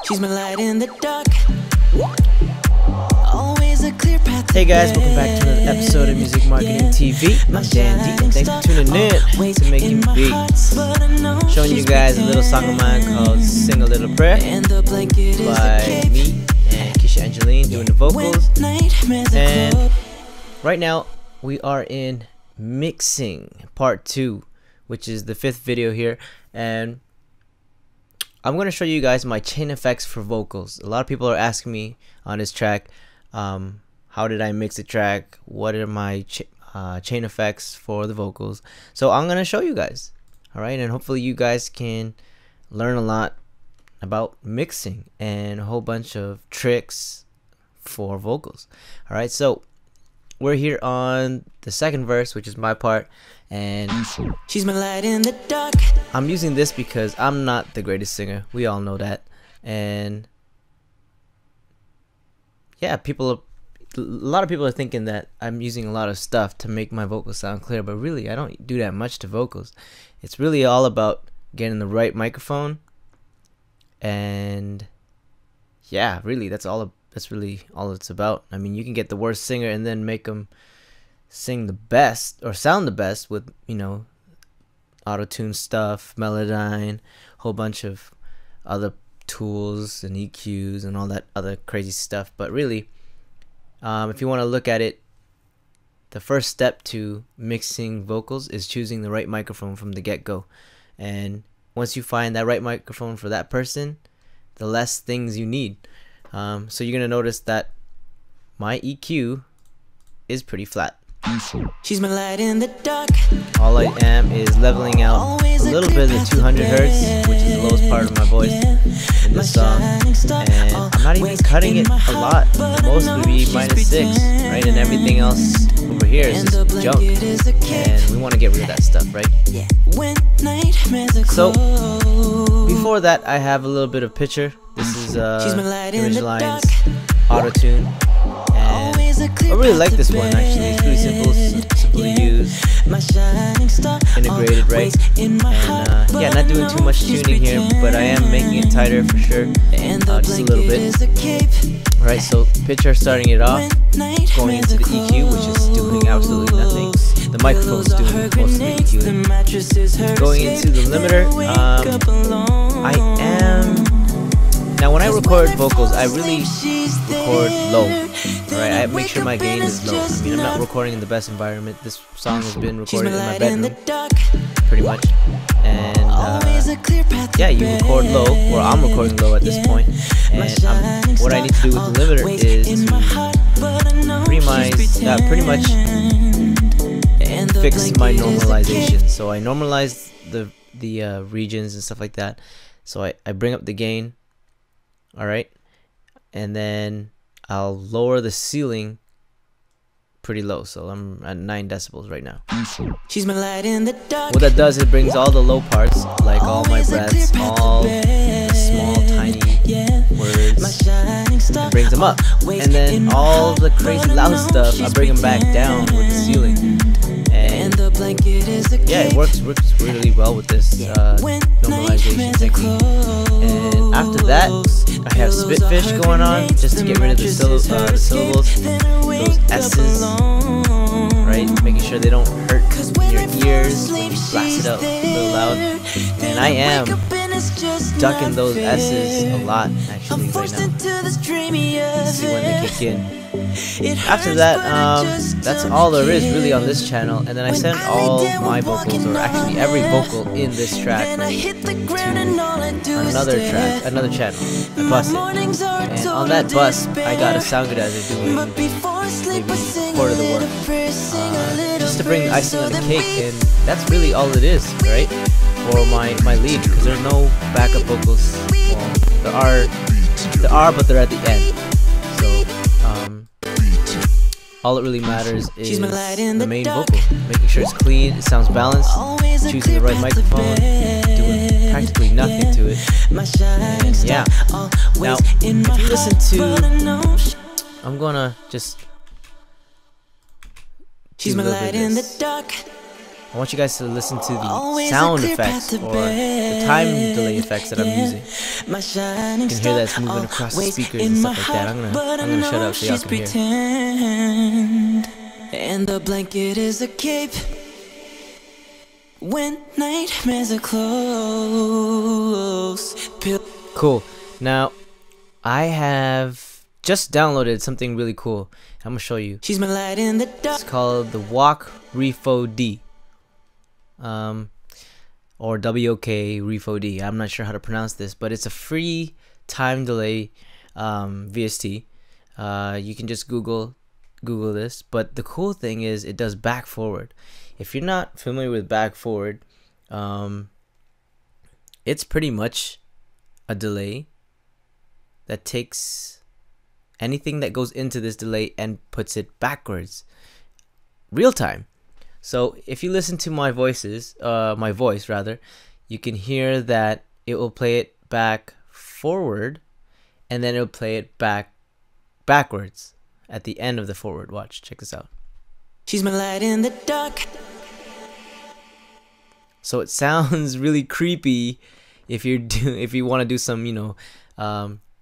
She's my light in the dark. Always a clear path. Hey guys, welcome back to another episode of Music Marketing TV. I'm Dan D, and thanks for tuning in to Making Beats. Showing you guys a little song of mine called Sing a Little Prayer by me and Keisha Angeline doing the vocals. And right now we are in mixing part 2, which is the 5th video here, and I'm going to show you guys my chain effects for vocals. A lot of people are asking me on this track, how did I mix the track, what are my chain effects for the vocals. So I'm going to show you guys, alright, and hopefully you guys can learn a lot about mixing and a whole bunch of tricks for vocals. Alright, so we're here on the second verse, which is my part, and she's my light in the dark. I'm using this because I'm not the greatest singer. We all know that. And yeah, a lot of people are thinking that I'm using a lot of stuff to make my vocals sound clear, but really I don't do that much to vocals. It's really all about getting the right microphone, and yeah, really that's really all it's about. I mean, you can get the worst singer and then make them sing the best or sound the best with, you know, auto-tune stuff, Melodyne, whole bunch of other tools and EQs and all that other crazy stuff. But really, if you want to look at it, the first step to mixing vocals is choosing the right microphone from the get-go. And once you find that right microphone for that person, the less things you need. So you're gonna notice that my EQ is pretty flat. She's my light in the dark. All I am is leveling out a little bit of the 200 hertz, which is the lowest part of my voice in this song, and I'm not even cutting it a lot. The most would be -6, right? And everything else over here is just junk, and we want to get rid of that stuff, right? So before that, I have a little bit of picture. This is Image Lines Auto-Tune, and I really like this one actually. It's really simple to use, integrated, right? And yeah, not doing too much tuning here, but I am making it tighter for sure, just a little bit. Alright, so picture starting it off, going into the EQ, which is doing absolutely nothing. The microphone is doing most of the EQ. Going into the limiter, now when I record vocals, I really record low. Alright, I make sure my gain is low. I mean, I'm not recording in the best environment. This song has been recorded in my bedroom, pretty much. And yeah, you record low, or I'm recording low at this point. And what I need to do with the limiter is to pretty much fix my normalization. So I normalize the regions and stuff like that. So I bring up the gain. Alright, and then I'll lower the ceiling pretty low, so I'm at 9 decibels right now. She's my light in the dark. What that does, it brings all the low parts, like all my breaths, all the small tiny words, and brings them up. And then all the crazy loud stuff, I bring them back down with the ceiling. And yeah, it works really well with this normalization technique. And after that, I have Spitfish going on just to get rid of the syllables, those S's, right? Making sure they don't hurt your ears when you blast it out a little loud. And I am ducking those S's a lot actually right now. You see when they kick in. After that, that's all there is really on this channel, and then I send all my vocals, or actually every vocal in this track, to another channel. I bus it, and on that bus I got a Soundgoodizer doing maybe a quarter of the work, just to bring icing on the cake, and that's really all it is, right? For my lead, because there's no backup vocals. Well, there are, but they're at the end. So all it really matters is the main vocal, making sure it's clean, it sounds balanced, choosing the right microphone, doing practically nothing to it. And yeah, now if you listen to, I'm gonna just she's my light in the dark. I want you guys to listen to the Always a sound clear effects path to or the time delay effects that I'm yeah. using. My shining You can hear that it's moving star, across the always speakers in and my stuff like that. heart, I'm but I gonna shut know up so y'all she's can hear. pretend. And the blanket is a cape when nightmares are close. Cool. Now, I have just downloaded something really cool. I'm gonna show you. She's my light in the dark. It's called the Wok Refo D, or WOK Refo D. I'm not sure how to pronounce this, but it's a free time delay VST. You can just Google this. But the cool thing is it does back forward. If you're not familiar with back forward, it's pretty much a delay that takes anything that goes into this delay and puts it backwards, real time. So if you listen to my voice rather, you can hear that it will play it back forward, and then it'll play it backwards at the end of the forward. Watch, check this out. She's my light in the dark. So it sounds really creepy if you want to do some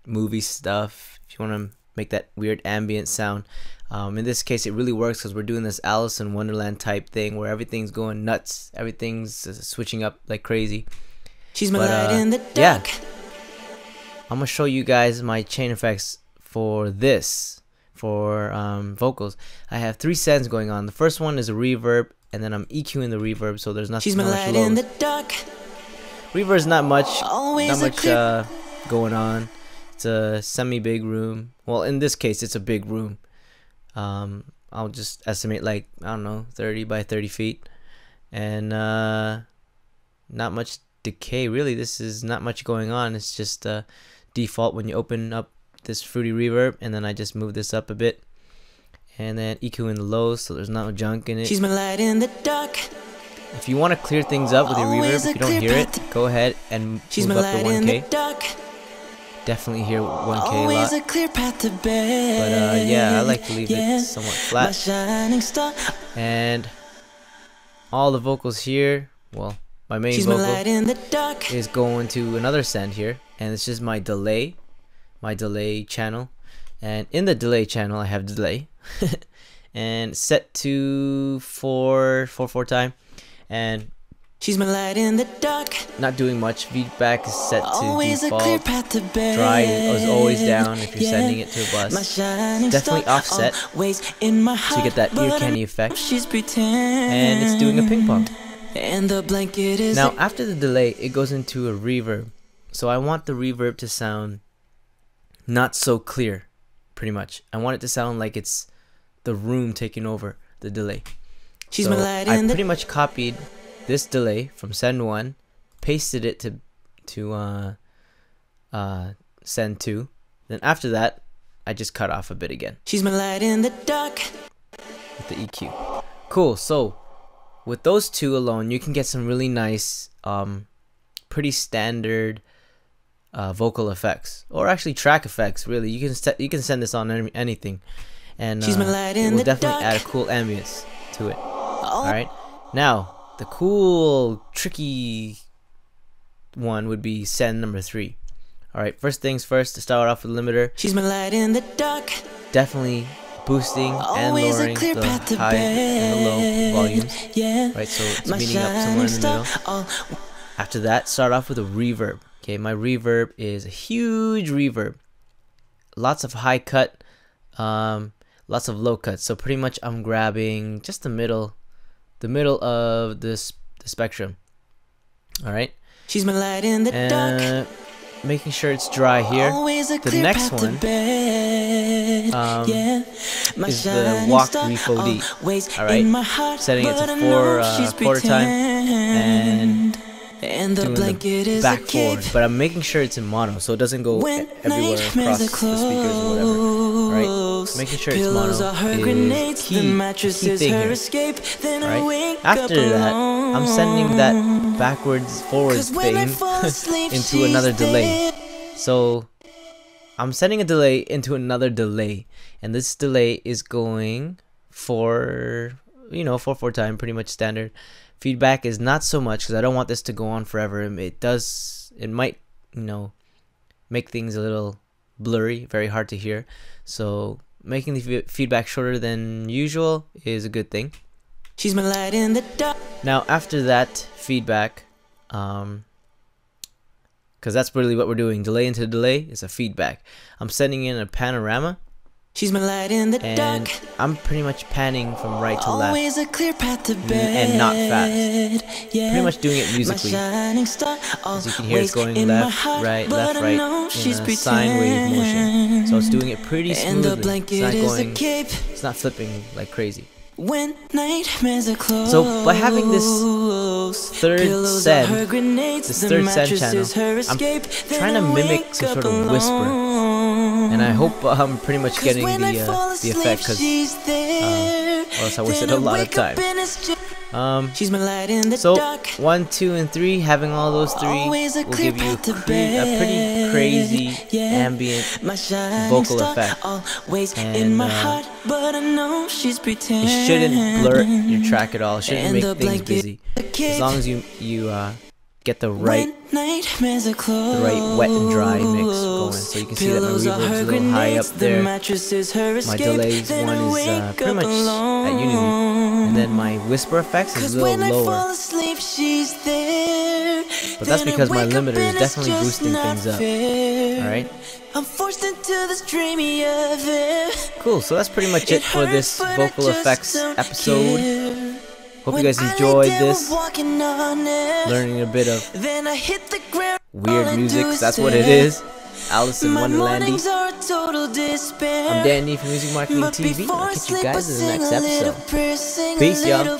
movie stuff. If you want to make that weird ambient sound. In this case, it really works because we're doing this Alice in Wonderland type thing where everything's going nuts, everything's switching up like crazy. She's my light in the dark. Yeah, I'm gonna show you guys my chain effects for this, for vocals. I have 3 sends going on. The first one is a reverb, and then I'm EQing the reverb, so there's She's my not much light in the lows. dark. Reverb's not much Always going on. It's a semi-big room. Well, in this case, it's a big room. I'll just estimate like, I don't know, 30 by 30 feet. And not much decay, really. This is not much going on. It's just default when you open up this Fruity Reverb. And then I just move this up a bit. And then EQ in the lows, so there's no junk in it. She's my light in the dark. If you want to clear things up with your reverb, if you don't hear it, go ahead and She's move my up to light in the 1K. dark. Definitely hear 1K a Always lot. a clear path to bed. But yeah, I like to leave it somewhat My flat. shining star. And all the vocals here, well, my main She's my light vocal in the dark. is going to another send here, and it's just my delay channel. And in the delay channel, I have delay, and set to 4/4 time, and She's my light in the dark. not doing much. Feedback is set to Always a clear default. path to bed. Dry is always down if you're sending it to a My bus. shining Definitely star, offset always in my to heart, get that ear but I candy know effect. She's pretend. And it's doing a ping pong. And the blanket is Now after the delay, it goes into a reverb. So I want the reverb to sound not so clear, pretty much. I want it to sound like it's the room taking over the delay. She's So my light I in the pretty much copied this delay from send 1, pasted it to send 2. Then after that, I just cut off a bit again She's my light in the dark. with the EQ. Cool. So with those 2 alone, you can get some really nice, pretty standard vocal effects, or actually track effects. Really, you can send this on anything, and She's my light it in will the definitely dark. add a cool ambience to it. Oh, All right, now the cool, tricky one would be send number 3. All right, first things first, to start off with limiter, She's my light in the dark. definitely boosting and Always a lowering clear the path to high and the low bed. volumes. Yeah. Right, so it's My meeting up somewhere in the shining middle. star. Oh, After that, start off with a reverb. Okay, my reverb is a huge reverb. Lots of high cut, lots of low cut. So pretty much I'm grabbing just the middle of the spectrum. All right, she's my light in the dark. and making sure it's dry here. Always a The clear next path to one bed. Yeah. My is the shining Wok star, Refo D. always All right, in my heart, setting it but to I know 4 she's quarter time pretend. And the doing blanket the is back a cape. forward, but I'm making sure it's in mono, so it doesn't go When everywhere nightmares across are the speakers or whatever. All right, close, making sure it's pillows mono are her is grenades, key, the mattress key is thing her here. escape. Then I Right? wake After up that, I'm sending that alone. backwards forwards 'Cause when I thing fall asleep, into she's another delay. there. So I'm sending a delay into another delay, and this delay is going for 4/4 time, pretty much standard Feedback is not so much, because I don't want this to go on forever. It might, make things a little blurry, very hard to hear. So making the feedback shorter than usual is a good thing. She's my light in the dark. Now after that feedback, because that's really what we're doing, delay into delay is a feedback. I'm sending in a panorama. She's my light in the and dark. I'm pretty much panning from right to left. Always a clear path to bed. And not fast. Yeah. Pretty much doing it musically. As you can hear, it's going left, right, in a sine wave motion. So it's doing it pretty smoothly. It's not flipping like crazy. When nightmares are close, so by having this third send channel, I'm trying to mimic some sort of whisper, and I hope I'm pretty much getting the effect, because or else I wasted a lot of time. So 1, 2, and 3, having all those three will give you a pretty crazy ambient vocal effect, and it shouldn't blur your track at all. It shouldn't make things busy, as long as you get the right wet and dry mix going. So you can see that my reverb's a little high up there. My delays one is pretty much at unity, and then my whisper effects is a little lower. But that's because my limiter is definitely boosting things up. Alright? Cool, so that's pretty much it for this vocal effects episode. Hope you guys enjoyed this, learning a bit of weird music, 'cause that's what it is. Alice in Wonderlandy. I'm Danny from Music Marketing TV, and I'll catch you guys in the next episode. Peace, y'all.